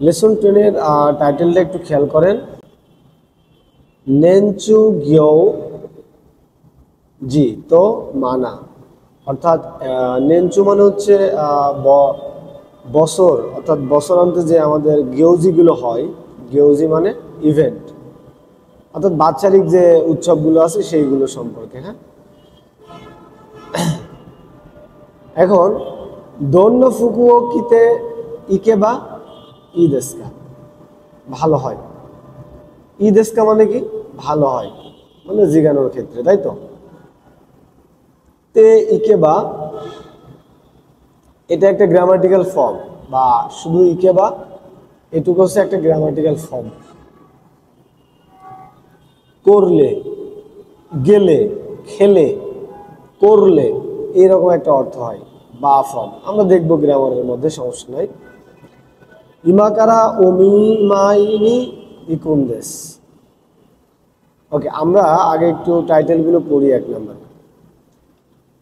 Lesson 10 এর টাইটেলটা একটু খেয়াল করেন। নেনচু গিও জি তো মানা, অর্থাৎ নেনচু মানে হচ্ছে বছর, অর্থাৎ বছরান্তে যে আমাদের গিওজিগুলো হয়, গিওজি মানে ইভেন্ট, অর্থাৎ বাৎসরিক যে উৎসবগুলো আছে সেইগুলো সম্পর্কে। হ্যাঁ, এখন দন্য ফুকুও কিতে ইকেবা ইদেস্কা, ভালো হয়। ইদেস্কা মানে কি? ভালো হয়, মানে জিজ্ঞানোর ক্ষেত্রে, তাই তো। তে ইকেবা এটা একটা গ্রামাটিক্যাল ফর্ম, বা শুধু ইকেবা এটুকু হচ্ছে একটা গ্রামাটিক্যাল ফর্ম। করলে, গেলে, খেলে, করলে এইরকম একটা অর্থ হয় বা ফর্ম। আমরা দেখবো গ্রামারের মধ্যে, সমস্যা নাই। ইমাকারা ওমিমাইনি ইকুন্দেস। ওকে, আমরা আগে একটু টাইটেলগুলো পড়ি। 1 নম্বর,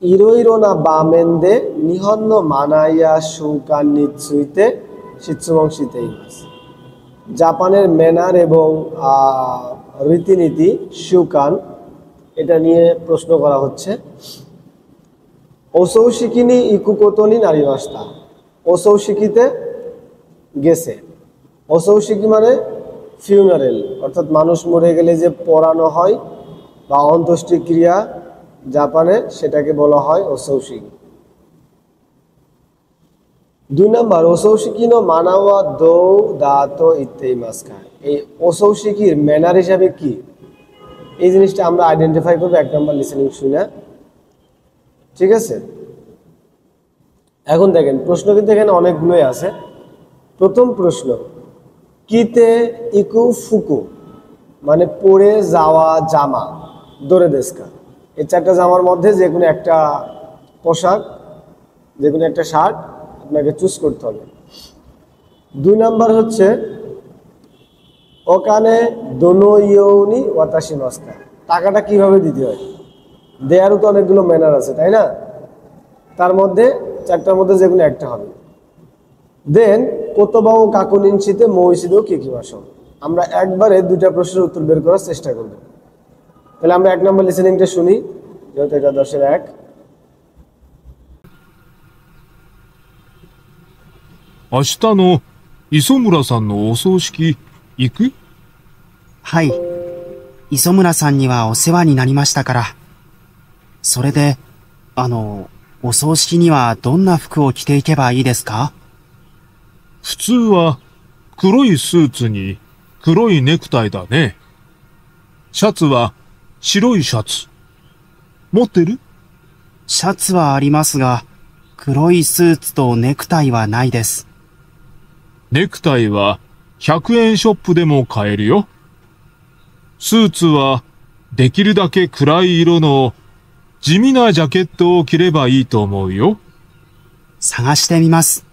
ইরোইরোনা বামেন্দে নিহন্ন মানাইয়া সুকান নিচ্ছুইতে শিৎসুবংশীতে ইমাস। জাপানের ম্যানার এবং রীতিনীতি সুকান, এটা নিয়ে প্রশ্ন করা হচ্ছে। ওসৌশিকিনি ইকুকোতনি নারিমাস্তা, ওসৌশিকিতে গেছে। ওসৌশিকি মানে ফিউনারেল, অর্থাৎ মানুষ মরে গেলে যে পড়ানো হয় বা অন্ত্যেষ্টিক্রিয়া জাপানে, সেটাকে বলা হয় ওসৌশিকি। 2 নম্বর, ওসৌশিকিনো মানাওয়া দৌ দাতো ইত্তেইমাস্কা। এই ওসৌশিকির ম্যানার হিসাবে কি, এই জিনিসটা আমরা আইডেন্টিফাই করবো 1 নম্বর লিসেনিং শুনে। ঠিক আছে, এখন দেখেন প্রশ্ন কিন্তু এখানে অনেকগুলোই আছে। প্রথম প্রশ্ন, কিতে ইকু ফুকু মানে পরে যাওয়া জামা, দোরে দেশকা। এই 4টা জামার মধ্যে যে কোনো একটা পোশাক, যে কোনো একটা শার্ট আপনাকে চুজ করতে হবে। 2 নম্বর হচ্ছে ওখানে দোনো ইউনি ওয়াতাশি মাস্কা, টাকাটা কিভাবে দিতে হয়। দেয়ারও তো অনেকগুলো ম্যানার আছে, তাই না? তার মধ্যে 4টার মধ্যে যে কোনো একটা হবে। দেন কোতবাও কাকুনিনশিতে মৌসিদেও কিকিমাস। আমরা একবারে 2টা প্রশ্নের উত্তর বের করার চেষ্টা করব। তাহলে আমরা 1 নম্বর লিসেনিংটা শুনি, যেহেতু এটা 10-এর 1।明日の磯村さんのお葬式行く？はい。磯村さんにはお世話になりましたから。それで、お葬式にはどんな服を着ていけばいいですか？普通は黒いスーツに黒いネクタイだね。シャツは白いシャツ。持ってる？シャツはありますが、黒いスーツとネクタイはないです。ネクタイは100円ショップでも買えるよ。スーツはできるだけ暗い色の地味なジャケットを着ればいいと思うよ。探してみます。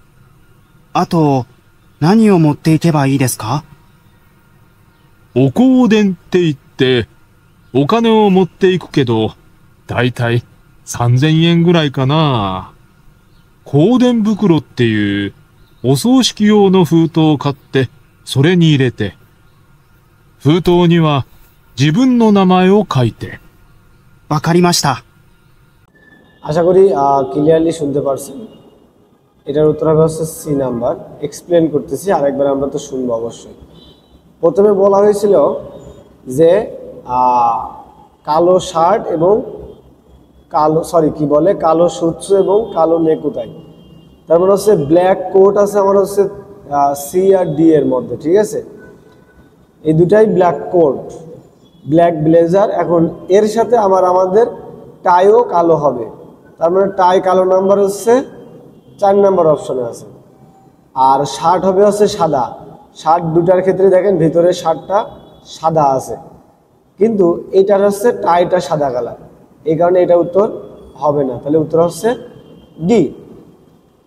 あと、何を持っていけばいいですか？お香典って言って、お金を持っていくけど、だいたい3000円ぐらいかな。香典袋っていうお葬式用の封筒を買って、それに入れて、封筒には自分の名前を書いて。わかりました。আশা করি ক্লিয়ারলি শুনতে পারছেন। এটার উত্তর হবে হচ্ছে সি নাম্বার। এক্সপ্লেন করতেছি, আরেকবার আমরা তো শুনবো অবশ্যই। প্রথমে বলা হয়েছিল যে কালো শার্ট এবং কালো সুটস এবং কালো নেকুটাই। তার মানে হচ্ছে ব্ল্যাক কোট আছে আমার হচ্ছে সি আর ডি এর মধ্যে, ঠিক আছে? এই দুটাই ব্ল্যাক কোট, ব্ল্যাক ব্লেজার। এখন এর সাথে আমাদের টাইও কালো হবে, তার মানে টাই কালো নাম্বার হচ্ছে 4 নাম্বার অপশনে আছে। আর শার্ট হবে হচ্ছে সাদা। শার্ট দুটার ক্ষেত্রে দেখেন ভিতরে শার্টটা সাদা আছে, কিন্তু এটার হচ্ছে টাইটা সাদা কালার, এই কারণে এটা উত্তর হবে না। তাহলে উত্তর হচ্ছে ডি।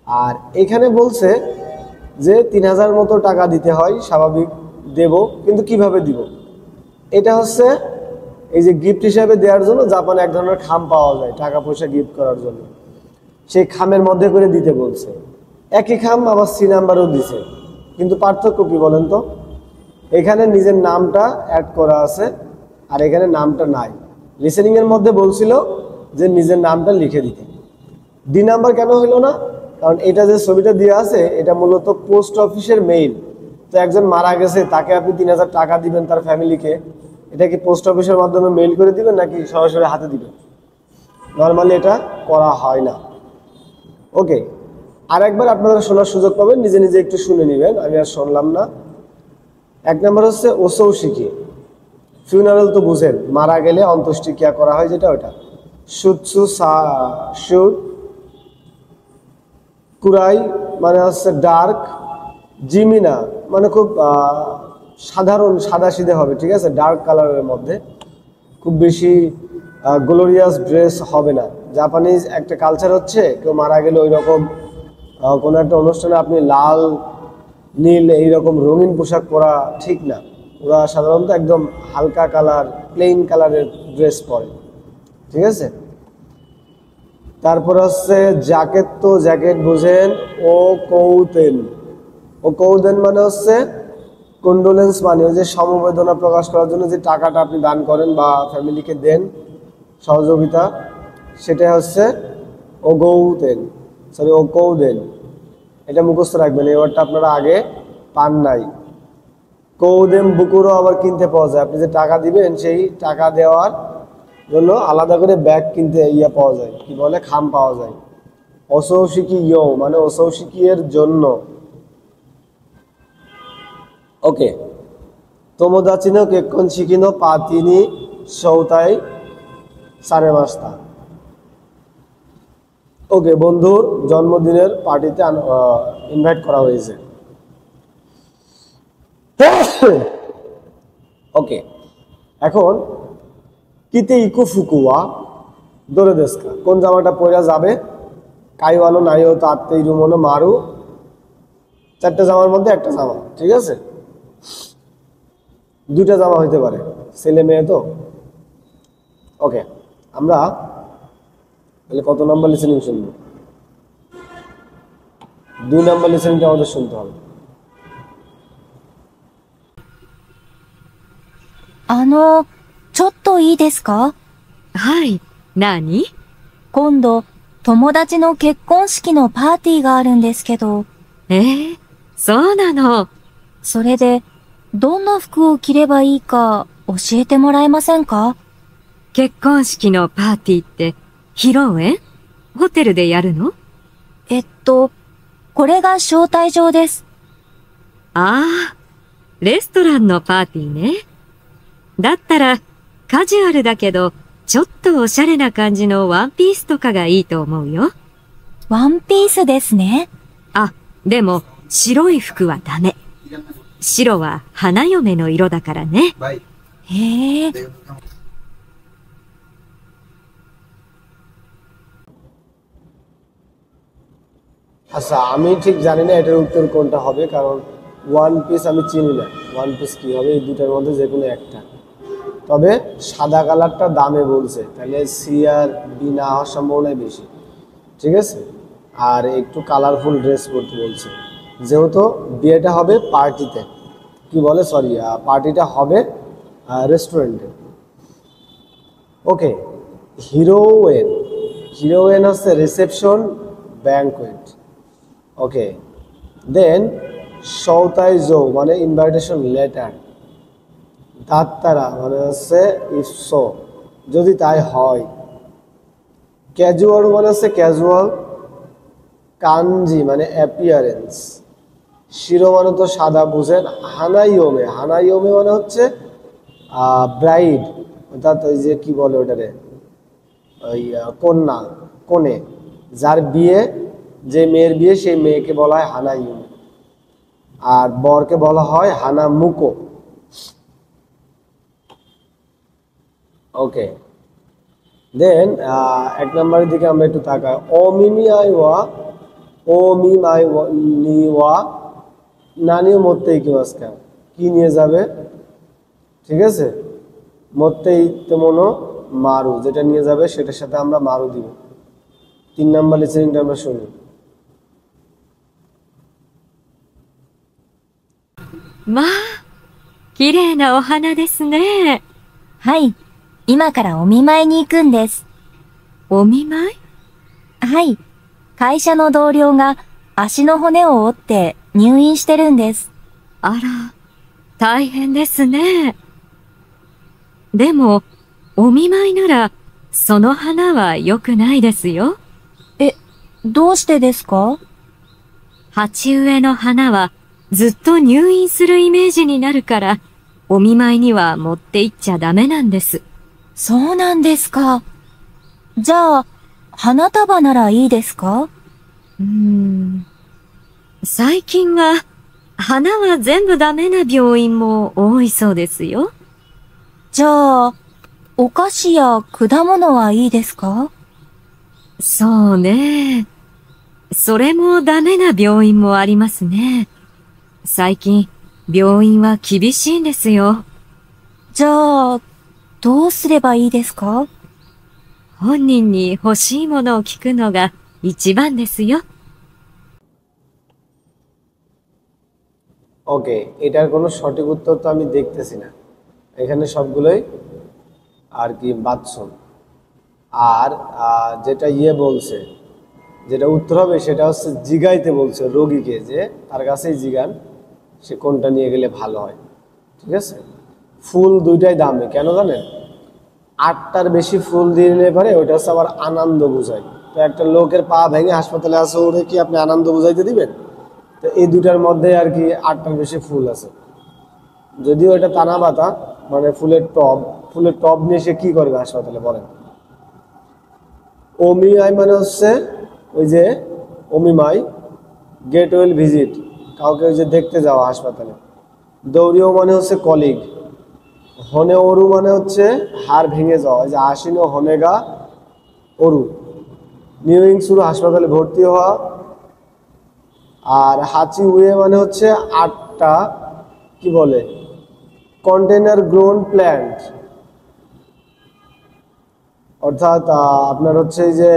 আর এখানে বলছে যে 3000 মতো টাকা দিতে হয়, স্বাভাবিক দেব, কিন্তু কিভাবে দিব? এটা হচ্ছে এই যে গিফট হিসাবে দেওয়ার জন্য জাপানে এক ধরনের খাম পাওয়া যায় টাকা পয়সা গিফট করার জন্য, সেই খামের মধ্যে করে দিতে বলছে। একই খাম আবার সি নাম্বারও দিছে, কিন্তু পার্থক্য কি বলেন তো? এখানে নিজের নামটা অ্যাড করা আছে আর এখানে নামটা নাই। লিসেনিং এর মধ্যে বলছিল যে নিজের নামটা লিখে দিতে। ডি নাম্বার কেন হইলো না? কারণ এটা যে ছবিটা দেওয়া আছে এটা মূলত পোস্ট অফিসের মেইল। তো একজন মারা গেছে, তাকে আপনি 3000 টাকা দিবেন তার ফ্যামিলিকে, এটা কি পোস্ট অফিসের মাধ্যমে মেইল করে দিবেন নাকি সরাসরি হাতে দিবেন? নর্মালি এটা করা হয় না। ওকে, আর একবার আপনারা শোনার সুযোগ পাবেন, নিজে নিজে একটু শুনে নেবেন, আমি আর শুনলাম না। 1 নম্বর হচ্ছে ওসৌশিকি। ফিউনারাল তো বুঝেন, মারা গেলে অন্ত্যেষ্টিক্রিয়া করা হয়, যেটা ওটা। সুৎসু শুট কুরাই মানে হচ্ছে ডার্ক। জিমিনা মানে খুব সাধারণ সাদাসিধে হবে, ঠিক আছে, ডার্ক কালারের মধ্যে, খুব বেশি গ্লোরিয়াস ড্রেস হবে না। জাপানিজ একটা কালচার হচ্ছে কেউ মারা গেলে ওই রকম কোনো একটা অনুষ্ঠানে আপনি লাল নীল এইরকম রঙিন পোশাক পরা ঠিক না। ওরা সাধারণত একদম হালকা কালার প্লেন কালারের ড্রেস পরে, ঠিক আছে। তারপর হচ্ছে জ্যাকেট, তো জ্যাকেট বুঝেন। ও কৌতেন, ও কৌদেন মানে হচ্ছে কন্ডোলেন্স, মানে ওই যে সমবেদনা প্রকাশ করার জন্য যে টাকাটা আপনি দান করেন বা ফ্যামিলিকে দেন সহযোগিতা, সেটা হচ্ছে ও গৌতেন, সরি ও কৌদেন। এটা মুখস্থ রাখবেন, এই ওয়ার্ডটা আপনারা আগে পান নাই। কৌদেম বুকুরও আবার কিনতে পাওয়া যায়, আপনি যে টাকা দিবেন সেই টাকা দেওয়ার জন্য আলাদা করে ব্যাগ কিনতে পাওয়া যায়, কি বলে, খাম পাওয়া যায়। অসৌশিকি ইয়ো মানে অসৌশিকি এর জন্য। ওকে, তোমোদাচি নো কেক্কন শিকি নো পার্টি নি সৌতাই সারেমাস্তা। ওকে, বন্ধুর জন্মদিনের পার্টিতে ইনভাইট করা হয়েছে। ওকে, এখন কিতে ইকো ফুকুয়া দোরে দেশকা, কোন জামাটা পরা যাবে? কাইওয়ানো নাইও তো আত্মেই রুমনো মারু, 4টে জামার মধ্যে একটা জামা, ঠিক আছে, 2টা জামা হইতে পারে, ছেলে মেয়ে তো। ওকে, আমরা তাহলে কত নাম্বার লিসেনিং শুনবো? 2 নাম্বার লিসেনিংটা আমাদের শুনতে হবে।ちょっといいですか？はい。何？今度、友達の結婚式のパーティーがあるんですけど、そうなの。それで、どんな服を着ればいいか教えてもらえませんか？結婚式のパーティーって、披露宴？ホテルでやるの？これが招待状です。ああ、レストランのパーティーね。だったら、カジュアルだけど、ちょっとおしゃれな感じのワンピースとかがいいと思うよ。ワンピースですね。あ、でも、白い服はダメ。白は花嫁の色だからね。へえ。আচ্ছা, আমি ঠিক জানি না এটার উত্তর কোনটা হবে, কারণ ওয়ান পিস আমি চিনি না। ওয়ান পিস কি হবে? এই দুটার মধ্যে যে কোনো একটা। তবে সাদা কালারটা দামে বলছে, তাহলে সি আর বি না হওয়ার সম্ভাবনাই বেশি, ঠিক আছে। আর একটু কালারফুল ড্রেস পরতে বলছে, যেহেতু বিয়েটা হবে পার্টিতে, কি বলে, সরি, পার্টিটা হবে রেস্টুরেন্টে। ওকে, হিরোইন, হিরোইন হচ্ছে রিসেপশন ব্যাংকোয়েট। ওকে, দেন সৌতাইজো মানে ইনভাইটেশন লেটার। দাত্তারা মানে হচ্ছে ইফ সো, যদি তাই হয়। ক্যাজুয়াল মানে হচ্ছে ক্যাজুয়াল। কাঞ্জি মানে অ্যাপিয়ারেন্স। শিরো মানে তো সাদা বুঝেন। হানাইওমে, হানাইওমে মানে হচ্ছে ব্রাইড, অর্থাৎ ওই যে কি বলে ওটারে, ওই কন্যা, কনে, যার বিয়ে, যে মেয়ের বিয়ে সেই মেয়েকে বলা হয় হানাইওমে, আর বরকে বলা হয় হানা মুকো। ওকে, দেন 1 নম্বরের দিকে আমরা একটু তাকাই। ওমিমি আইওয়া, ওমিম আইওয়া নিওয়া নানিও মরতে ইকিমাস্কা, কি নিয়ে যাবে, ঠিক আছে, মরতে তেমনও মারু, যেটা নিয়ে যাবে সেটার সাথে আমরা মারু দিব। 3 নম্বর লিসেনিংটা আমরা শুনি। まあ、綺麗なお花ですね。はい。今からお見舞いに行くんです。お見舞い？はい。会社の同僚が足の骨を折って入院してるんです。あら、大変ですね。でも、お見舞いなら、その花は良くないですよ。どうしてですか？鉢植えの花はずっと入院するイメージになるから、お見舞いには持って行っちゃダメなんです。そうなんですか。じゃあ、花束ならいいですか？最近は、花は全部ダメな病院も多いそうですよ。じゃあ、お菓子や果物はいいですか？そうね。それもダメな病院もありますね。最近、病院は厳しいんですよ。じゃあ、どうすればいいですか？本人に欲しいものを聞くのが一番ですよ。ওকে, এটার কোনো সঠিক উত্তর তো আমি দেখতেছি না। এখানে সবগুলোই আর কি বাদশন। আর যেটা বলছে, যেটা উত্তর হবে সেটা হচ্ছে জিগাইতে বলছে রোগীকে, যে তার কাছেই জিগান সে কোনটা নিয়ে গেলে ভালো হয়। ঠিক আছে, ফুল দুইটাই দামি, কেন জানেন? 8টার বেশি ফুল দিলে পারে ওইটা হচ্ছে আবার আনন্দ বুঝায়। তো একটা লোকের পা ভেঙে হাসপাতালে আছে, ওরে কি আপনি আনন্দ বুঝাইতে দিবেন? তো এই দুটার মধ্যে আর কি 8টার বেশি ফুল আছে। যদিও এটা তানা বাতা, মানে ফুলের টব নিয়ে সে কি করবে হাসপাতালে বলেন? ওমিআই মানে হচ্ছে ওই যে ওমিমাই, গেট ওয়েল ভিজিট, কাউকে ওই যে দেখতে যাওয়া হাসপাতালে। দৌড়িও মানে হচ্ছে কলিগ। হনে অরু মানে হচ্ছে হাড় ভেঙে যাওয়া, ওই যে আশিনো হনেগা অরু, নিউইং শুরু হাসপাতালে ভর্তি হওয়া। আর হাচি উয়ে মানে হচ্ছে 8টা কি বলে কন্টেনার গ্রোন প্ল্যান্ট, অর্থাৎ আপনার হচ্ছে এই যে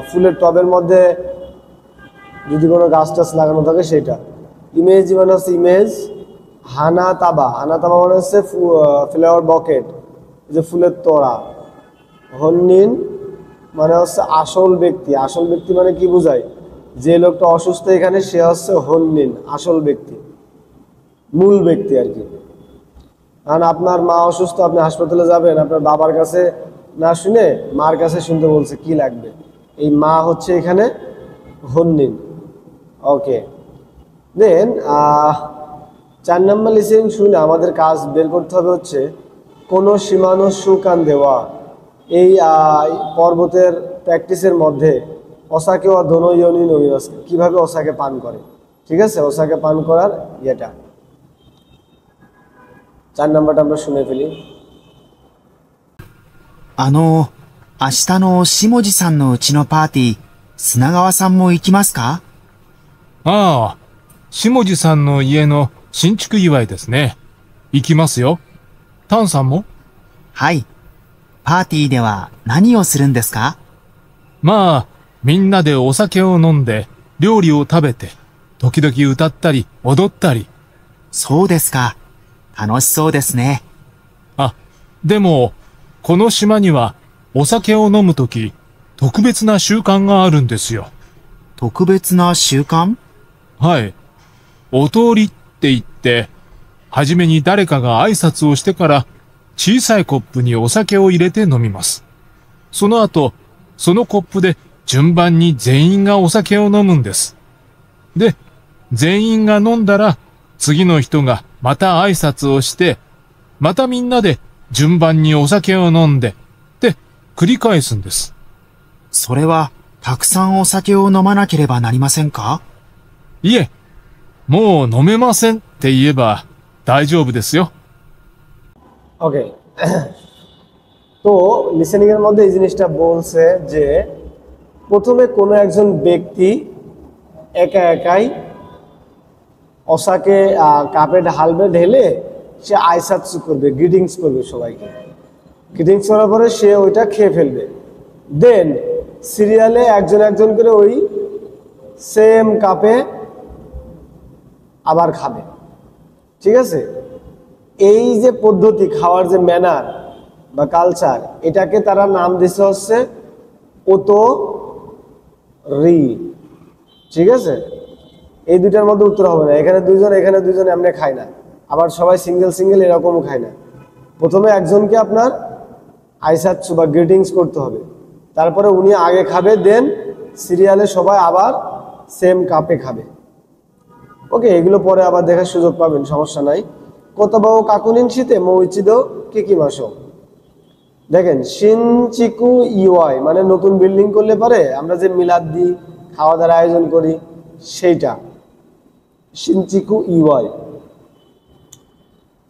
ফুলের টবের মধ্যে যদি কোনো গাছ টাছ লাগানো থাকে সেটা। ইমেজ মানে হচ্ছে ইমেজ। হানাতাবা মানে হচ্ছে ফ্লাওয়ার বকেট, এই যে ফুলের তোড়া। হন্নিন মানে হচ্ছে আসল ব্যক্তি। আসল ব্যক্তি মানে কি বোঝায়? যে লোকটা অসুস্থ এখানে সে হচ্ছে হন্নিন, আসল ব্যক্তি, মূল ব্যক্তি আর কি। কারণ আপনার মা অসুস্থ, আপনি হাসপাতালে যাবেন, আপনার বাবার কাছে না শুনে মার কাছে শুনতে বলছে কি লাগবে, এই মা হচ্ছে এখানে হন্নিন। ওকে, দেন 4 নম্বর লিসেনিং শুনে আমাদের কাজ বের করতে হবে হচ্ছে কোনো সীমানো সুকান দেওয়া। এই পর্বতের প্র্যাকটিসের মধ্যে ওসাকে ও দোনো ইয়নি নমিমাস, কিভাবে ওসাকে পান করে। ঠিক আছে, ওসাকে পান করার ইয়েটা 4 নম্বরটা আমরা শুনে ফেলি। 明日の下地さんのうちのパーティー、砂川さんも行きますか？ああ、下地さんの家の新築祝いですね。行きますよ。タンさんも？はい。パーティーでは何をするんですか？まあ、みんなでお酒を飲んで、料理を食べて、時々歌ったり踊ったり。そうですか。楽しそうですね。あ、でも、この島にはお酒を飲むとき、特別な習慣があるんですよ。特別な習慣？はい。お通りって言って、はじめに誰かが挨拶をしてから、小さいコップにお酒を入れて飲みます。その後、そのコップで順番に全員がお酒を飲むんです。で、全員が飲んだら、次の人がまた挨拶をして、またみんなで順番にお酒を飲んで、で、繰り返すんです。それは、たくさんお酒を飲まなければなりませんか？いえ、もう飲めませんって言えば大丈夫ですよ。ওকে, তো লিসেনিং এর মধ্যে এই জিনিসটা বলছে যে প্রথমে কোনো একজন ব্যক্তি একা একাই ওসাকে কাপে ঢালবে, ঢেলে সে আইসাৎসু করবে, গ্রিটিংস করবে সবাইকে। গ্রিটিংস করার পরে সে ওইটা খেয়ে ফেলবে। দেন সিরিয়ালে একজন একজন করে ওই সেম কাপে আবার খাবে। ঠিক আছে, এই যে পদ্ধতি খাওয়ার যে ম্যানার বা কালচার, এটাকে তারা নাম দিছে হচ্ছে ওতো রি। ঠিক আছে, এই দুইটার মধ্যে উত্তর হবে না। এখানে দুইজন এখানে দুইজন এমনি খায় না, আবার সবাই সিঙ্গেল সিঙ্গেল এরকমও খায় না। প্রথমে একজনকে আপনার আইসাচ্ছু বা গ্রিটিংস করতে হবে, তারপরে উনি আগে খাবে, দেন সিরিয়ালে সবাই আবার সেম কাপে খাবে। ওকে, এগুলো পরে আবার দেখার সুযোগ পাবেন, সমস্যা নাই। কোতাবাও কাকুনিন শীতে মৌচিদো কিকি মাসো। দেখেন শিনচিকু ইওয়াই মানে নতুন বিল্ডিং করলে পারে আমরা যে মিলাদ দিই, খাওয়া দাওয়ার আয়োজন করি, সেইটা শিনচিকু ইওয়াই।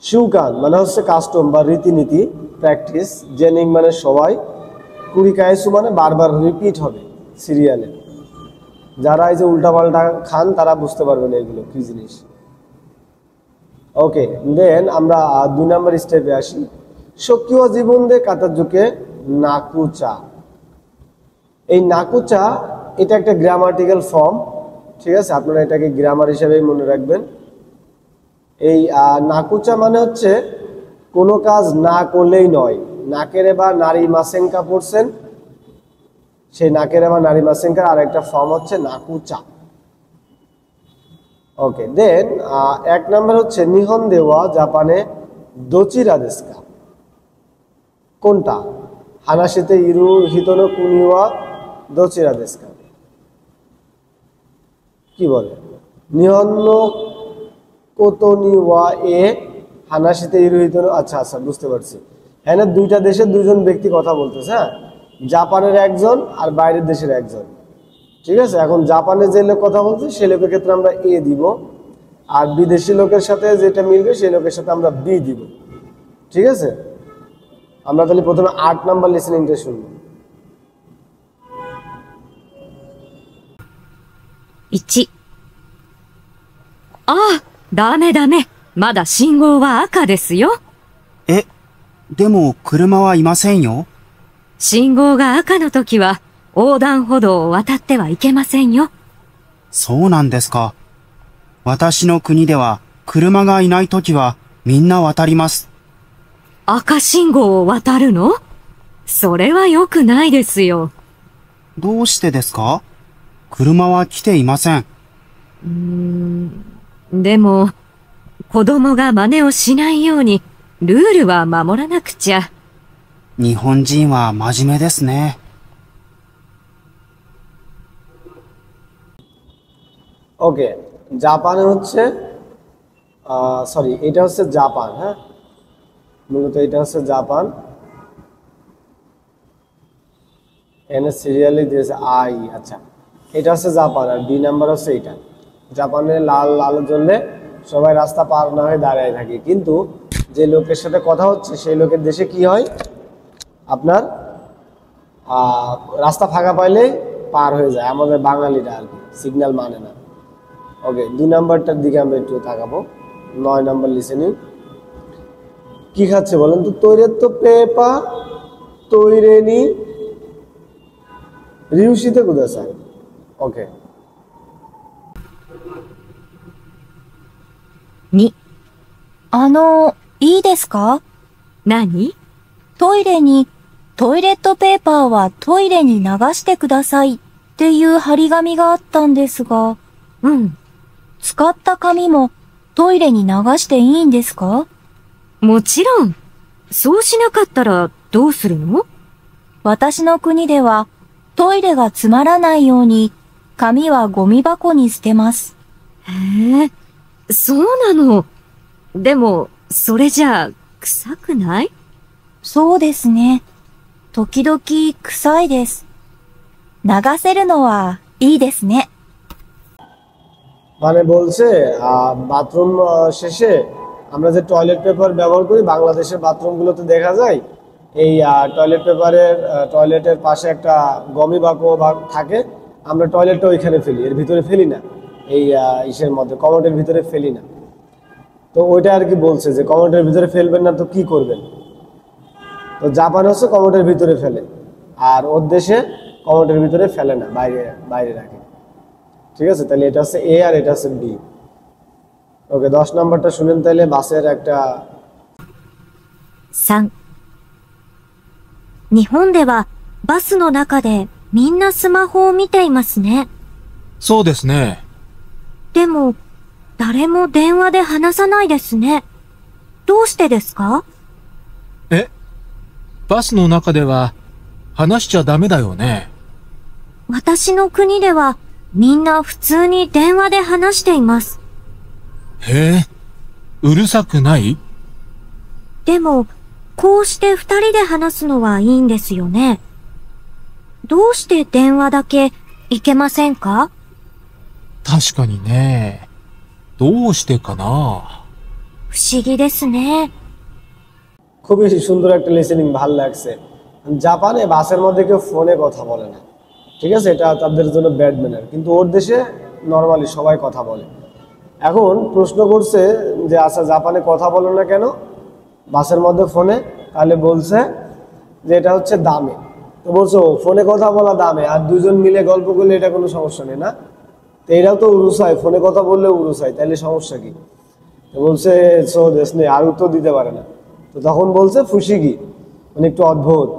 শিউকান মানে হচ্ছে কাস্টম বা রীতিনীতি, প্র্যাকটিস। জেনিং মানে সবাই। কুরিকায়সু মানে বারবার রিপিট হবে সিরিয়ালে। যারা এই যে উল্টাপাল্টা খান তারা বুঝতে পারবেন এগুলো কি জিনিস। ওকে, দেন আমরা 2 নম্বর স্টেপে আসি। সক্রিয় জীবন দে কাতাজুকে নাকুচা। এই নাকুচা এটা একটা গ্রামাটিক্যাল ফর্ম, ঠিক আছে, আপনারা এটাকে গ্রামার হিসেবেই মনে রাখবেন। এই নাকুচা মানে হচ্ছে কোনো কাজ না করলেই নয়। নাকেরে বা নারী মাসেঙ্কা পড়ছেন, সেই নাকেরে বা নারী মাসেঙ্কার আর একটা ফর্ম হচ্ছে নাকুচা। ওকে, দেন 1 নম্বর হচ্ছে নিহন দেওয়া জাপানে দোচিরা দেশকা। কোনটা? হানাশিতে ইরু হিতনো কুনিওয়া দোচিরা দেশকা। কি বলে? নিহন্ন কোতনিওয়া এ হানাশিতে ইরু হিতনো। আচ্ছা আচ্ছা, বুঝতে পারছি। হ্যাঁ, দুইটা দেশের দুইজন ব্যক্তি কথা বলতেছে। হ্যাঁ, জাপানের একজন আর বাইরের দেশের একজন। ঠিক আছে, এখন জাপানে যে লোক কথা বলছে সেই লোকের ক্ষেত্রে আমরা এ দিব, আর বিদেশি লোকের সাথে যেটা মিলবে সেই লোকের সাথে আমরা বি দিব। ঠিক আছে, আমরা তাহলে প্রথমে 8 নাম্বার লিসেনিংটা শুনবো। 1。ああ、ダメダメ。まだ信号は赤ですよ。え、でも車はいませんよ。信号が赤の時は横断歩道を渡ってはいけませんよ。そうなんですか。私の国では車がいない時はみんな渡ります。赤信号を渡るの？それは良くないですよ。どうしてですか？車は来ていません。でも、子供が真似をしないようにルールは守らなくちゃ。日本人は真面目ですね。ওকে, জাপানে হচ্ছে সরি, এটা হচ্ছে জাপান। হ্যাঁ, মূলত এটা হচ্ছে জাপান। এনে সিরিয়ালি দিয়েছে আই। আচ্ছা, এটা হচ্ছে জাপান আর বি নাম্বার হচ্ছে এটা। জাপানে লাল আলো জ্বললে সবাই রাস্তা পার না হয়ে দাঁড়িয়ে থাকে, কিন্তু যে লোকের সাথে কথা হচ্ছে সেই লোকের দেশে কি হয়, আপনার রাস্তা ফাঁকা পাইলেই পার হয়ে যায়। আমাদের বাঙালিরা আর কি সিগন্যাল মানে না। ওকে, 2 নাম্বারটার দিকে আমরা একটু তাকাবো। 9 নাম্বার লিসেনিং। কি খাচ্ছে বলেন তো? তৈরের তো পেপা তৈরেনি রিউশিতে কুদাসাই। ওকে, 2。いいですか？何？トイレに、トイレットペーパーはトイレに流してくださいっていう張り紙があったんですが、うん。使った紙もトイレに流していいんですか？もちろん。そうしなかったらどうするの？私の国ではトイレがつまらないように紙はゴミ箱に捨てます。へえ、そうなの。でも、それじゃあ、臭くない？そうですね。時々臭いです。流せるのはいいですね。মানে বলছে বাথরুম শেষে আমরা যে টয়লেট পেপার ব্যবহার করি বাংলাদেশের বাথরুমগুলোতে দেখা যায় এই টয়লেট পেপারের টয়লেটের পাশে একটা গমি বাক্য থাকে, আমরা টয়লেটটা ওইখানে ফেলি, এর ভিতরে ফেলি না, এই ইসের মধ্যে কমোডের ভিতরে ফেলি না। তো ওইটা আর কি বলছে যে কমোডের ভিতরে ফেলবেন না তো কি করবেন। তো জাপান হচ্ছে কমোডের ভিতরে ফেলে, আর ওর দেশে কমোডের ভিতরে ফেলে না, বাইরে বাইরে রাখে। ঠিক আছে, তাহলে এটা হচ্ছে এ আর এটা হচ্ছে বি। ওকে 10 নাম্বারটা শুনেন তাইলে বাসের একটা 3、日本ではバスの中でみんなスマホを見ていますね。そうですね。でも、誰も電話で話さないですね。どうしてですか？え、バスの中では話しちゃダメだよね。私の国ではみんな普通に電話で話しています。へえ、うるさくない？でも、こうして二人で話すのはいいんですよね。どうして電話だけいけませんか？確かにね。どうしてかな。不思議ですね。 খুবই সুন্দর একটা লিসেনিং ভালো লাগছে। জাপানে বাসের মধ্যে কেউ ফোনে কথা বলে না, ঠিক আছে, এটা তাদের জন্য ব্যাড ম্যানার, কিন্তু ওর দেশে নর্মালি সবাই কথা বলে। এখন প্রশ্ন করছে যে আচ্ছা জাপানে কথা বলে না কেন বাসের মধ্যে ফোনে, তাহলে বলছে যে এটা হচ্ছে দামে। তো বলছো ফোনে কথা বলা দামে, আর দুজন মিলে গল্প করলে এটা কোনো সমস্যা নেই না? তো এরাও তো উরুসাই, ফোনে কথা বললে উরুসাই, তাহলে সমস্যা কি? তো বলছে সো দেশ নেই, আর উত্তর দিতে পারে না। তো তখন বলছে ফুশিগি, মানে একটু অদ্ভুত।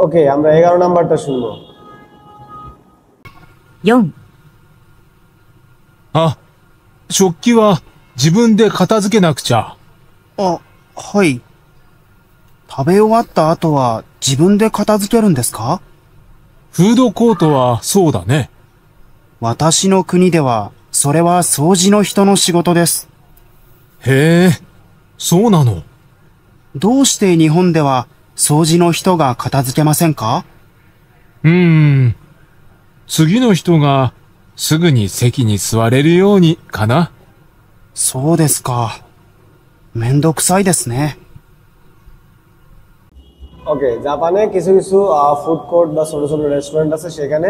ওকে, আমরা 11 নাম্বারটা শুনবো। 4、あ、食器は自分で片付けなくちゃ。あ、はい。食べ終わった後は自分で片付けるんですか？フードコートはそうだね。私の国では、それは掃除の人の仕事です。へえ、そうなの。どうして日本では掃除の人が片付けませんか？次の人がすぐに席に座れるようにかな。そうですか。めんどくさいですね。ওকে, জাপানে কিছু কিছু ফুড কোর্ট বা ছোট ছোট রেস্টুরেন্ট আছে, সেখানে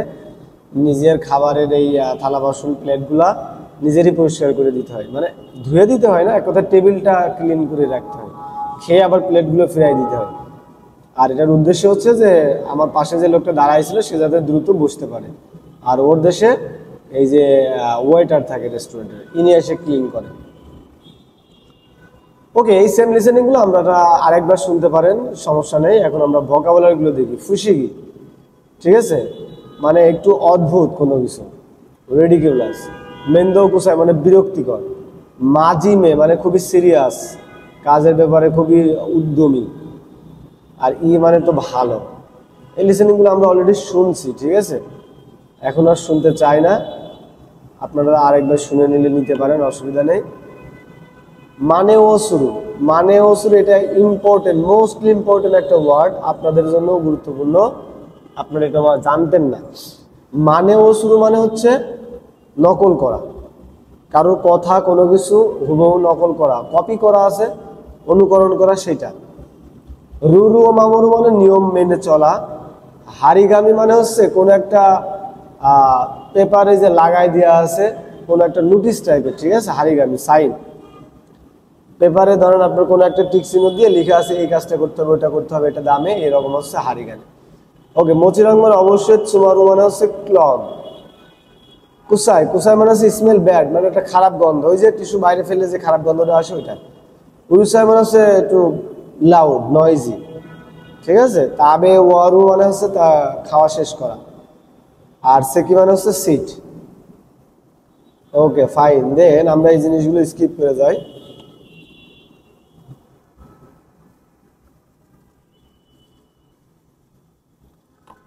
নিজের খাবারের এই থালা বাসন প্লেটগুলা নিজেরই পরিষ্কার করে দিতে হয়, মানে ধুয়ে দিতে হয় না, এক কথা টেবিলটা ক্লিন করে রাখতে হয়, খেয়ে আবার প্লেটগুলো ফিরাই দিতে হয়। আর এটার উদ্দেশ্য হচ্ছে যে আমার পাশে যে লোকটা দাঁড়াইছিল সে যাতে দ্রুত বসতে পারে, আর ওর দেশে এই যে ওয়েটার থাকে রেস্টুরেন্টের, ইনি এসে ক্লিন করে। ওকে, এই সেম লিসেনিংগুলো আমরা আরেকবার শুনতে পারেন, সমস্যা নেই। এখন আমরা ভোকাবুলারিগুলো দেখি। ফুশিগি, ঠিক আছে, মানে একটু অদ্ভুত কোনো কিছু, রেডিকিউলাস। মেন্দো কুসাই মানে বিরক্তিকর। মাজিমে মানে খুবই সিরিয়াস, কাজের ব্যাপারে খুবই উদ্যমী। আর ই মানে তো ভালো। এই লিসেনিংগুলো আমরা অলরেডি শুনছি, ঠিক আছে, এখন আর শুনতে চাই না। আপনারা আরেকবার শুনে নিতে পারেন, অসুবিধা নেই। মানে ও শুরু, মানে ও শুরু, এটা ইম্পর্টেন্ট, মোস্টলি ইম্পর্টেন্ট একটা ওয়ার্ড, আপনাদের জন্য গুরুত্বপূর্ণ, আপনারা এটা জানতেন না। মানে ও শুরু মানে হচ্ছে নকল করা, কারোর কথা কোনো কিছু হুবহু নকল করা, কপি করা আছে, অনুকরণ করা, সেটা। রুরু ও মামুরু মানে নিয়ম মেনে চলা। হারিগামি মানে হচ্ছে কোনো একটা পেপারে যে লাগাই দেওয়া আছে কোনো একটা নোটিশ টাইপের, ঠিক আছে, হারিগামি সাইন। পেপারে ধরেন আপনার কোনো একটা টিক চিহ্ন দিয়ে লিখে আছে এই কাজটা করতে হবে, ওটা করতে হবে, এটা দামে, এরকম হচ্ছে হারিগামি। ওকে, মোচিরাং মানে অবশ্যই, চুমারু মানে হচ্ছে ক্লগ। কুসাই, কুসাই মানে হচ্ছে স্মেল ব্যাড, মানে একটা খারাপ গন্ধ, ওই যে টিস্যু বাইরে ফেলে যে খারাপ গন্ধটা আসে ওইটা। উরুসাই মানে হচ্ছে একটু লাউড, নয়েজি, ঠিক আছে। তাবে ওয়ারু মানে হচ্ছে তা খাওয়া শেষ করা, আর সেকি মানে হচ্ছে সিট। ওকে ফাইন, দেন আমরা এই জিনিসগুলো স্কিপ করে যাই।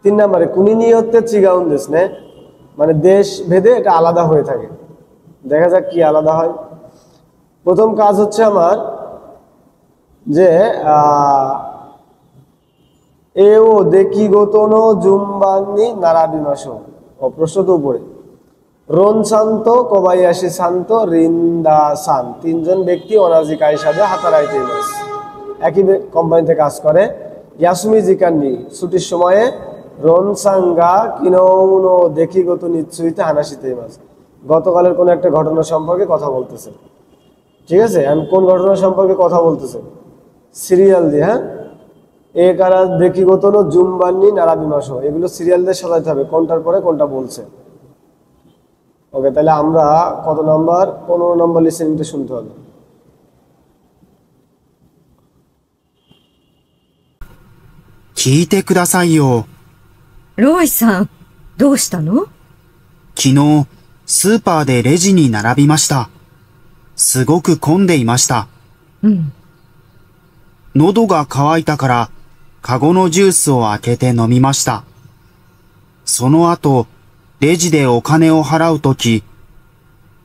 তিন নম্বরে কুনি নিয়তে চিগাউন দেশ নে, মানে দেশ ভেদে এটা আলাদা হয়ে থাকে। দেখা যাক কি আলাদা হয়। প্রথম কাজ হচ্ছে আমার যে এও দেখি গোতনো জুম্বানি নারাবিমাসো, ও প্রশ্ন তো উপরে। রন শান্ত, কোবাইয়াশি শান্ত, রিন্দা শান, তিনজন ব্যক্তি অনাজি কাইসাদে হাতারাইতে মাস, একই কোম্পানিতে কাজ করে। ইয়াসুমি জিকান্নি, ছুটির সময়ে রনসাঙ্গা কিনোনো দেখি গত নিশ্চয়ইতে হানাসিতে মাস, গতকালের কোনো একটা ঘটনা সম্পর্কে কথা বলতেছে, ঠিক আছে। আমি কোন ঘটনা সম্পর্কে কথা বলতেছে, সিরিয়াল দিয়ে, হ্যাঁ। এ কারা দেখি গত জুম্বান্নি নারাবিমাসো, এগুলো সিরিয়াল দিয়ে সাজাইতে হবে, কোনটার পরে কোনটা বলছে। ওকে, তাহলে আমরা কত নাম্বার? 15 নাম্বার লিসেনিংটা শুনতে হবে। 聞いてくださいよ。ロイさん、どうしたの？昨日、スーパーでレジに並びました。すごく混んでいました。うん。喉が渇いたから、カゴのジュースを開けて飲みました。その後、レジでお金を払うとき、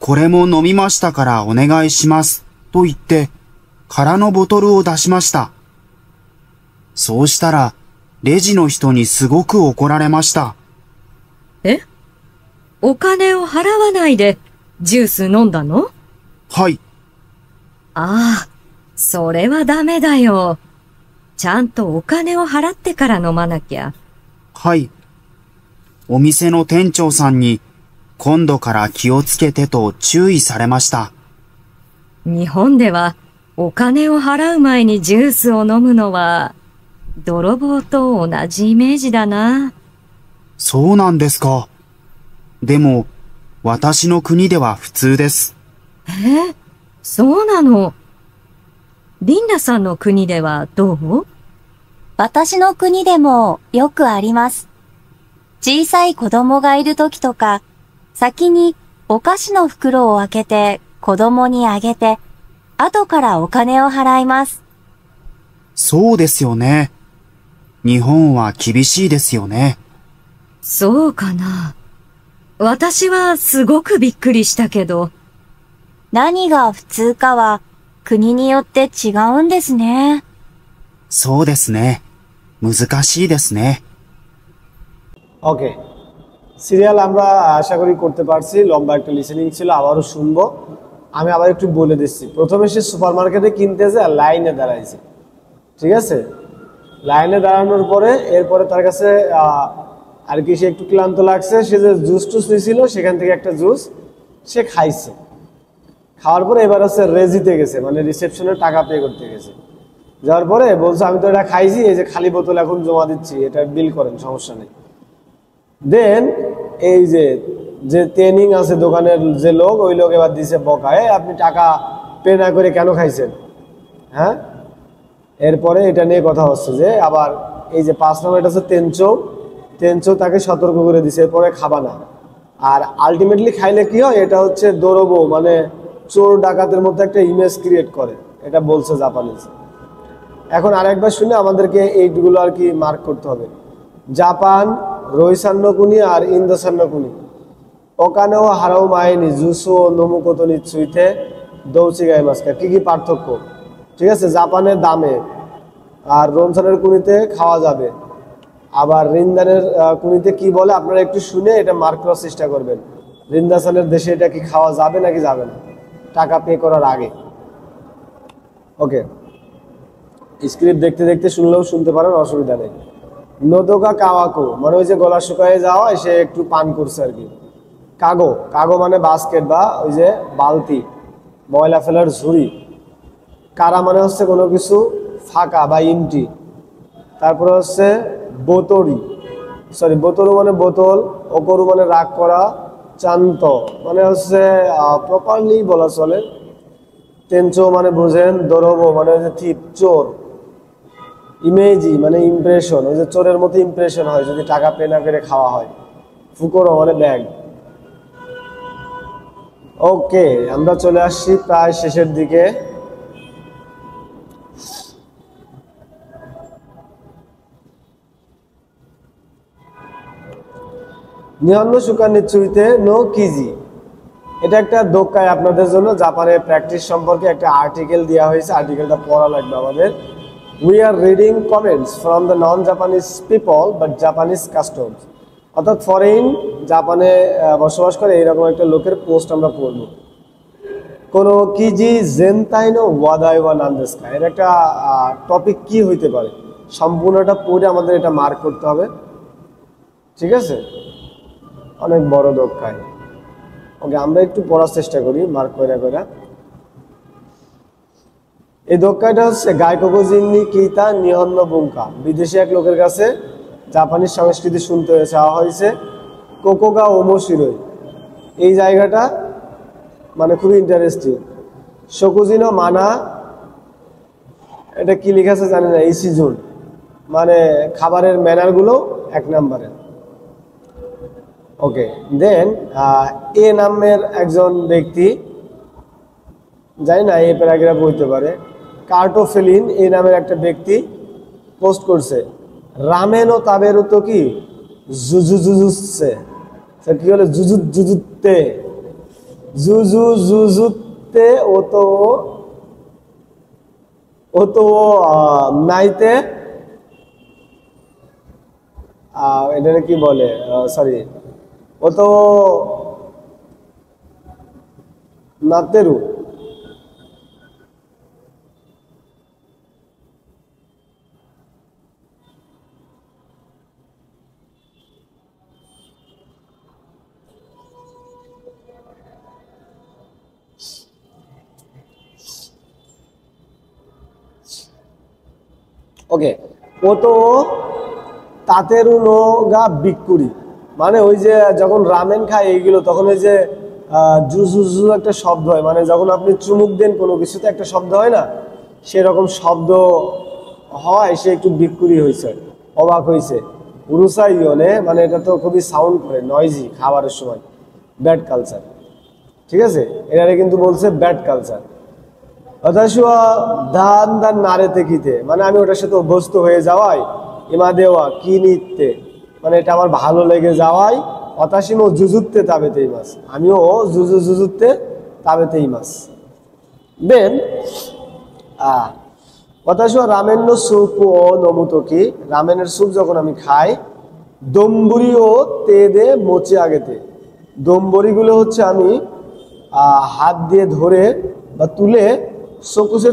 これも飲みましたからお願いします、と言って、空のボトルを出しました。そうしたら、レジの人にすごく怒られました。え？お金を払わないでジュース飲んだの？はい。ああ、それはダメだよ。ちゃんとお金を払ってから飲まなきゃ。はい。お店の店長さんに、今度から気をつけてと注意されました。日本ではお金を払う前にジュースを飲むのは、泥棒と同じイメージだな。そうなんですか。でも、私の国では普通です。そうなの。リンダさんの国ではどう？私の国でもよくあります。小さい子供がいる時とか、先にお菓子の袋を開けて子供にあげて、後からお金を払います。そうですよね。日本は厳しいですよね。そうかな。私はすごくびっくりしたけど。何が普通かは国によって違うんですね。そうですね。難しいですね。ওকে, সিরিয়াল আমরা আশা করি করতে পারছি। লম্বা একটা লিসেনিং ছিল, আবারও শুনবো। আমি আবার একটু বলে দিচ্ছি। প্রথমে সে সুপারমার্কেটে কিনতে যায়, লাইনে দাঁড়াইছে, ঠিক আছে? লাইনে দাঁড়ানোর পরে এরপরে তার কাছে আর কি সে একটু ক্লান্ত লাগছে, সে যে জুস টুস নিয়েছিল সেখান থেকে একটা জুস সে খাইছে। খাওয়ার পরে এবার হচ্ছে রেজিতে গেছে, মানে রিসেপশনে টাকা পে করতে গেছে। যাওয়ার পরে বলছে আমি তো এটা খাইছি, এই যে খালি বোতল এখন জমা দিচ্ছি, এটা বিল করেন, সমস্যা নেই। দেন এই যে ট্রেনিং আছে দোকানের যে লোক, ওই লোক এবার দিছে বকা, আপনি টাকা পে না করে কেন খাইছেন? হ্যাঁ, এরপরে এটা নিয়ে কথা হচ্ছে যে আবার এই যে 5 নম্বর এটা হচ্ছে তেনচো তাকে সতর্ক করে দিছে, এরপরে খাবা না। আর আলটিমেটলি খাইলে কি হয়, এটা হচ্ছে দরবো, মানে চোর ডাকাতের মধ্যে একটা ইমেজ ক্রিয়েট করে, এটা বলছে জাপানিজ। এখন আরেকবার শুনে আমাদেরকে এইগুলো আর কি মার্ক করতে হবে। জাপান, রইসান্নকুনি আর ইন্দোসান্নকুনি। ওকানেও হারাও মাইনি জুসো নমুকোতো নিচ্ছুইতে দৌচি গাই মাস্কা। কি কি পার্থক্য? ঠিক আছে, জাপানের দামে, আর রমজানের কুনিতে খাওয়া যাবে। আবার রিন্দানের কুনিতে কি বলে আপনারা একটু শুনে এটা মার্ক করার চেষ্টা করবেন। রিন্দাসানের দেশে এটা কি খাওয়া যাবে নাকি যাবে না, টাকা পে করার আগে। ওকে, স্ক্রিপ্ট দেখতে দেখতে শুনলেও শুনতে পারেন, অসুবিধা নেই। নোদোকা কাওয়াকো মানে ওই যে গলা শুকায় যাওয়া, সে একটু পান করছে আর কি। কাগো মানে বাস্কেট বা ওই যে বালতি, ময়লা ফেলার ঝুড়ি। কারা মানে হচ্ছে কোনো কিছু ফাঁকা বা ইমটি। তারপরে হচ্ছে বোতরু মানে বোতল, ওকরু মানে রাগ করা, চান্ত মানে হচ্ছে প্রপারলি বলা চলে। তেনচো মানে বুঝেন, দরবো মানে হচ্ছে থিপ, চোর। ইমেজি মানে ইমপ্রেশন, ওই যে চোরের মতো ইমপ্রেশন হয় যদি টাকা পে না করে খাওয়া হয়। ফুকোরো মানে ব্যাগ। ওকে, আমরা চলে আসছি প্রায় শেষের দিকে। নিহন্ন সুকার নিচ্ছুইতে নো কিজি, এটা একটা দোকায় আপনাদের জন্য জাপানের প্র্যাকটিস সম্পর্কে একটা আর্টিকেল দেওয়া হয়েছে। আর্টিকেলটা পড়া লাগবে আমাদের। We are reading comments from the non-Japanese people but Japanese customs, অর্থাৎ ফরেন জাপানে বসবাস করে এইরকম একটা লোকের পোস্ট আমরা পড়ব। কোনো কিজি জেনতাইনো ওয়াদাই ওয়া নান্দেস্কা, এর একটা টপিক কি হইতে পারে, সম্পূর্ণটা পড়ে আমাদের এটা মার্ক করতে হবে, ঠিক আছে? অনেক বড় দোকায়। ওকে, আমরা একটু পড়ার চেষ্টা করি মার্ক কইরা। এই দোকানটা হচ্ছে গাইকোগোজিন্নি কিতা নিহন্ন বুঙ্কা, বিদেশি এক লোকের কাছে জাপানিজ সংস্কৃতি শুনতে চাওয়া হয়েছে। কোকোগা ওমোশিরোই, এই জায়গাটা মানে খুবই ইন্টারেস্টিং। শকুজিনো মানা, এটা কি লেখা আছে জানি না, ইসিজুন মানে খাবারের ম্যানারগুলো 1 নম্বরে। ওকে, দেন এ নামের একজন ব্যক্তি, জানি না এই প্যারাগ্রাফ হইতে পারে, কার্টোফেলিন এই নামের একটা ব্যক্তি পোস্ট করছে, রামেন ও তাবেরু তো কি জুজুজুজুচ্ছে, কি হলো জুজুজুজুতে, জুজুজুজুতে ও তো নাইতে, এটা কি বলে, সরি, ও তো নাতেরু, ওকে, ও তো তাতেরু নো গা বিকুরি, মানে ওই যে যখন রামেন খায় এইগুলো তখন ওই যে জুজুজু একটা শব্দ হয়, মানে যখন আপনি চুমুক দেন কোনো কিছুতে একটা শব্দ হয় না, সেরকম শব্দ হয়, সে একটু বিকুরি হয়েছে, অবাক হয়েছে। উরুসাইয়নে মানে এটা তো খুবই সাউন্ড করে, নয়েজি খাবারের সময়, ব্যাড কালচার, ঠিক আছে, এটারে কিন্তু বলছে ব্যাড কালচার। অথাশুয়া ধান ধান নাড়েতে কিতে, মানে আমি ওটার সাথে অভ্যস্ত হয়ে যাওয়াই, ইমা দেওয়া কি নিতে, মানে এটা আমার ভালো লেগে যাওয়াই, অতাসিমো জুজুতে তাবেতেই মাস, আমিও জুজুতে তাবেতেই মাস। দেন অতাশুয়া রামেন্ন স্যুপ ও নমুতকি, রামেনের স্যুপ যখন আমি খাই, দম্বুরি ও তে দে মোচে আগেতে, দম্বরিগুলো হচ্ছে আমি হাত দিয়ে ধরে বা তুলে সকুসে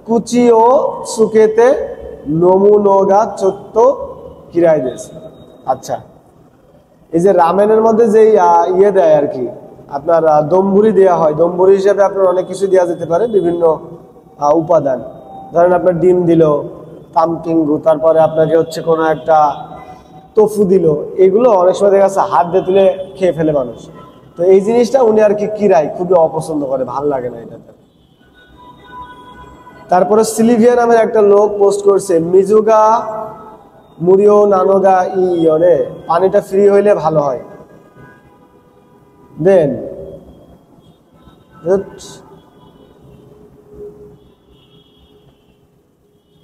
কুচি ও সুকেতে নমু নগা চত্ত কিরাই দেশ। আচ্ছা, এই যে রামেনের মধ্যে যে ইয়ে দেয় আর কি, আপনার দম্বুরি দেওয়া হয়, দম্বুরি হিসেবে আপনার অনেক কিছু দেওয়া যেতে পারে, বিভিন্ন উপাদান, ধরেন আপনার ডিম দিল, তামকিঙ্গু, তারপরে আপনাকে হচ্ছে কোনো একটা তোফু দিল, এগুলো অনেক সময় দেখা যাচ্ছে হাত দিয়ে তুলে খেয়ে ফেলে মানুষ। তো এই জিনিসটা উনি আর কি কিরাই খুবই অপছন্দ করে, ভাল লাগে না এটাতে। তারপরে সিলিভিয়া নামের একটা লোক পোস্ট করছে, মিজুগা মুরিও নানোগা ইয়নে, পানিটা ফ্রি হইলে ভালো হয়। দেন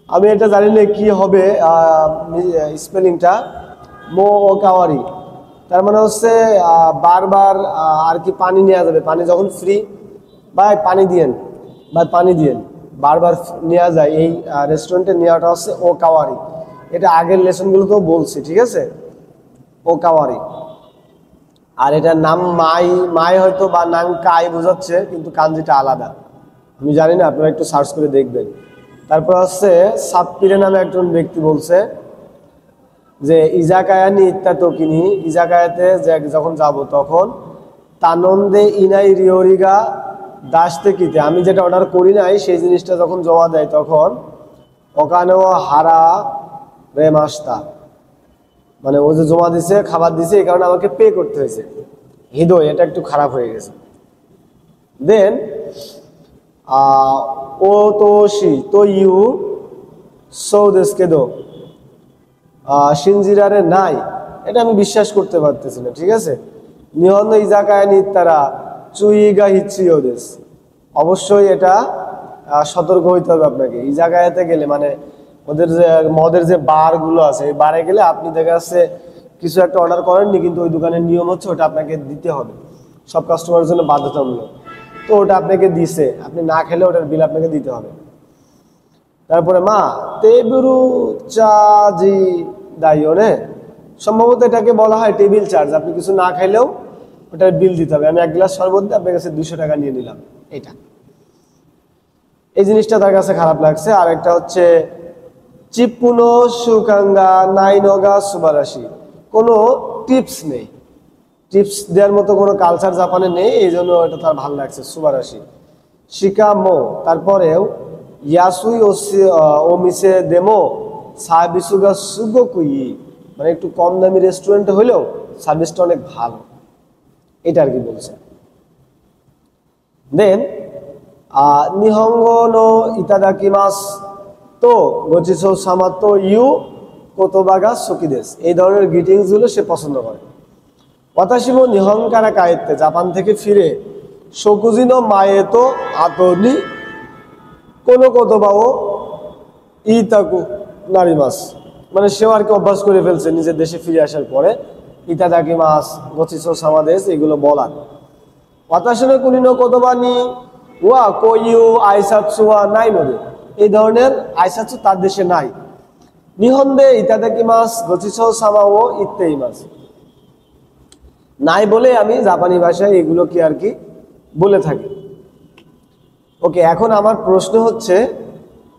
আমি এটা জানি না কি হবে স্পেলিংটা, মো ও কাওয়ারি, তার মানে হচ্ছে বারবার আর কি পানি নেওয়া যাবে, পানি যখন ফ্রি, ভাই পানি দিয়েন, ভাই পানি দিয়েন, বারবার নেওয়া যায়, এই রেস্টুরেন্টে নেওয়াটা হচ্ছে ও কাওয়ারি। এটা আগের লেসনগুলোতেও বলছি, ঠিক আছে, ও কাওয়ারি। আর এটার নাম মাই হয়তো বা নাম কাই বোঝাচ্ছে, কিন্তু কাঞ্জিটা আলাদা, আমি জানি না, আপনারা একটু সার্চ করে দেখবেন। তারপর হচ্ছে সাপ্পিরে নামে একজন ব্যক্তি বলছে যে ইজাকায়ানি ইত্যাতকিনি, ইজাকায়াতে যখন যাব তখন তানন্দে ইনাই রিওরিগা দাসতে কিতে, আমি যেটা অর্ডার করি নাই সেই জিনিসটা যখন জমা দেয় তখন ওখানেও হারা রে মাস্তা, মানে ও যে জমা দিছে খাবার দিছে এই কারণে আমাকে পে করতে হয়েছে, হৃদয় এটা একটু খারাপ হয়ে গেছে। দেন ও তো শি তো ইউ সৌদেশকে দো সিনজিরারে নাই, এটা আমি বিশ্বাস করতে পারতেছি না, ঠিক আছে। নিহন ইজাকায়ানি তারা চুইগা হিচ্ছি ওদেশ, অবশ্যই এটা সতর্ক হইতে হবে আপনাকে। ইজাকায়াতে গেলে মানে ওদের যে মদের যে বারগুলো আছে, এই বারে গেলে আপনি দেখা যাচ্ছে কিছু একটা অর্ডার করেননি, কিন্তু ওই দোকানের নিয়ম হচ্ছে ওটা আপনাকে দিতে হবে, সব কাস্টমারের জন্য বাধ্যতামূলক, তো ওটা আপনাকে দিছে, আপনি না খেলে ওটার বিল আপনাকে দিতে হবে। তারপরে মা তেবুরু চাজি দাইওনে, সম্ভবত এটাকে বলা হয় টেবিল চার্জ, আপনি কিছু না খাইলেও ওটার বিল দিতে হবে। আমি 1 গ্লাস শরবত দিয়ে আপনার কাছে 200 টাকা নিয়ে নিলাম, এটা এই জিনিসটা তার কাছে খারাপ লাগছে। আর একটা হচ্ছে চিপুনো সুকাঙ্গা নাইনগা সুবারাশি, কোনো টিপস নেই, টিপস দেওয়ার মতো কোনো কালচার জাপানে নেই, এই জন্য এটা তার ভালো লাগছে সুবারাশি। শিকামো, তারপরেও ইয়াসুই ও মিসে দেমো সার্ভিসুগা সুগোকুই, মানে একটু কম দামি রেস্টুরেন্টে হলেও সার্ভিসটা অনেক ভালো, এটা আর কি বলছে। দেন নিহঙ্গ নো ইতাদাকিমাস তো গচিসো সামাতো ইউ কোতোবাগা সুকিদেস, এই ধরনের গ্রিটিংস গুলো সে পছন্দ করে। ওয়াতাশিমো নিহঙ্কারা কায়েতে, জাপান থেকে ফিরে শকুজিনো মায়েতো আতনি কোনো কোতোবাও ইতাকু নারিমাস, মানে সেও আর কি অভ্যাস করে ফেলছে নিজের দেশে ফিরে আসার পরে ইতাদাকিমাস গচিসো সামাদেস এগুলো বলার। ওয়াতাশিনো কুনিনো কোতোবা নি ওয়া কোইউ আইসাতসুয়া নাই নদে, এই ধরনের আইসাতসু তার দেশে নাই। নিহন্দে ইতাদাকিমাস গচিসো সামাও ইত্তেইমাস, নাই বলে আমি জাপানি ভাষায় এগুলো কি আর কি বলে থাকি। ওকে, এখন আমার প্রশ্ন হচ্ছে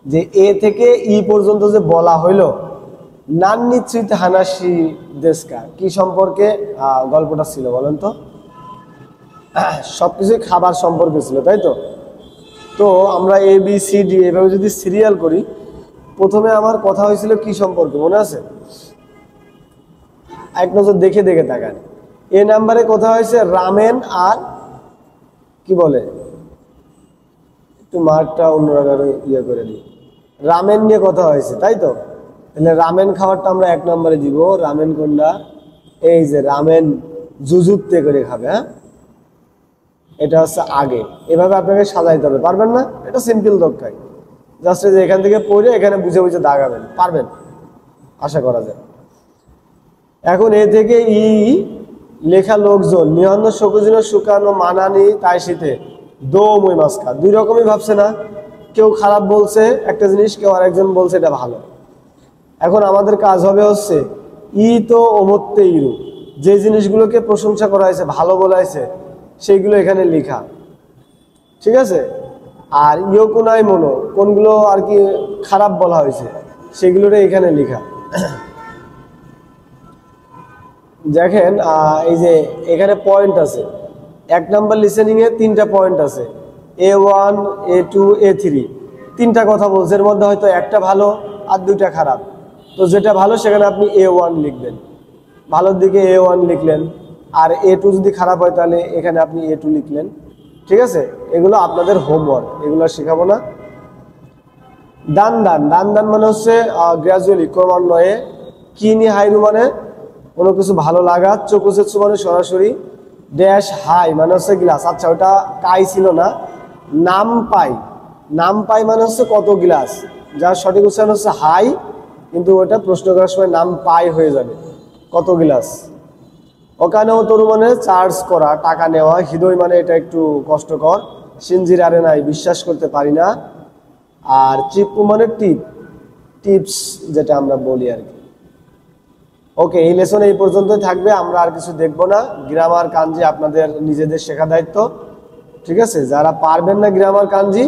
যে এ থেকে ই পর্যন্ত যে বলা হইল নান্নিচ্ছিত হানাসি দেশকা, কি সম্পর্কে গল্পটা ছিল বলেন তো? সবকিছুই খাবার সম্পর্কে ছিল, তাই তো? তো আমরা এ বি সি ডি এভাবে যদি সিরিয়াল করি, প্রথমে আমার কথা হয়েছিল কি সম্পর্কে মনে আছে? এক নজর দেখে দেখে তাকান। এ নাম্বারে কথা হয়েছে রামেন আর কি বলে, একটু মারটা অন্যরকম ইয়ে করে দিই, রামেন নিয়ে কথা হয়েছে, তাই তো? তাহলে রামেন খাবারটা আমরা এক নম্বরে দিব। রামেন কোনটা? এই যে রামেন জুজুতে করে খাবে, হ্যাঁ, এটা হচ্ছে আগে। এভাবে আপনাকে সাজাইতে হবে, পারবেন না? এটা সিম্পল দক্ষাই, জাস্ট যে এখান থেকে পড়ে এখানে বুঝে বুঝে দাগাবেন, পারবেন আশা করা যায়। এখন এ থেকে ই লেখা লোকজন নিহন্ন শকুজিন শুকানো মানানি তাই শীতে দো মই মাস্কা, দুই রকমই ভাবছে না? কেউ খারাপ বলছে একটা জিনিস, কেউ আরেকজন বলছে এটা ভালো। এখন আমাদের কাজ হবে হচ্ছে ই তো অমত্তে ইরু, যে জিনিসগুলোকে প্রশংসা করা হয়েছে, ভালো বলা হয়েছে, সেইগুলো এখানে লেখা, ঠিক আছে? আর ইয়োকুনাই মনো, কোনগুলো আর কি খারাপ বলা হয়েছে সেগুলোরে এখানে লেখা। দেখেন এই যে এখানে পয়েন্ট আছে, এক নাম্বার লিসেনিং এ 3টা পয়েন্ট আছে, A1 A2 A3, 3টা কথা বলছে, এর মধ্যে হয়তো একটা ভালো আর 2টা খারাপ। তো যেটা ভালো সেখানে আপনি A1 লিখবেন, ভালোর দিকে A1 লিখলেন, আর A2 যদি খারাপ হয় তাহলে এখানে আপনি A2 লিখলেন, ঠিক আছে? এগুলো আপনাদের হোমওয়ার্ক, এগুলো শেখাবো না। দান দান, দান দান মানে হচ্ছে গ্রাজুয়ালি, ক্রমান্বয়ে। কিনি হাইরু মানে কোনো কিছু ভালো লাগা, চকুসেৎসু মানে সরাসরি, ড্যাশ হাই মানে হচ্ছে গ্লাস, আচ্ছা ওটা কাই ছিল না। নাম পাই, নাম পাই মানে হচ্ছে কত গ্লাস, যার সঠিক উচ্চারণ হচ্ছে হাই, কিন্তু ওটা প্রশ্ন করার সময় নাম পাই হয়ে যাবে, কত গ্লাস। ওখানেও তরু মানে চার্জ করা, টাকা নেওয়া। হৃদয় মানে এটা একটু কষ্টকর। সিনজির আরে নাই, বিশ্বাস করতে পারি না। আর চিপু মানে টিপ, টিপস যেটা আমরা বলি আর কি। ওকে, এই লেসন এই পর্যন্তই থাকবে, আমরা আর কিছু দেখবো না। গ্রামার কাঞ্জি আপনাদের নিজেদের শেখা দায়িত্ব, ঠিক আছে? যারা পারবেন না গ্রামার কাঞ্জি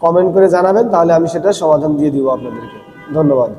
কমেন্ট করে জানাবেন, তাহলে আমি সেটা সমাধান দিয়ে দিব আপনাদেরকে। ধন্যবাদ।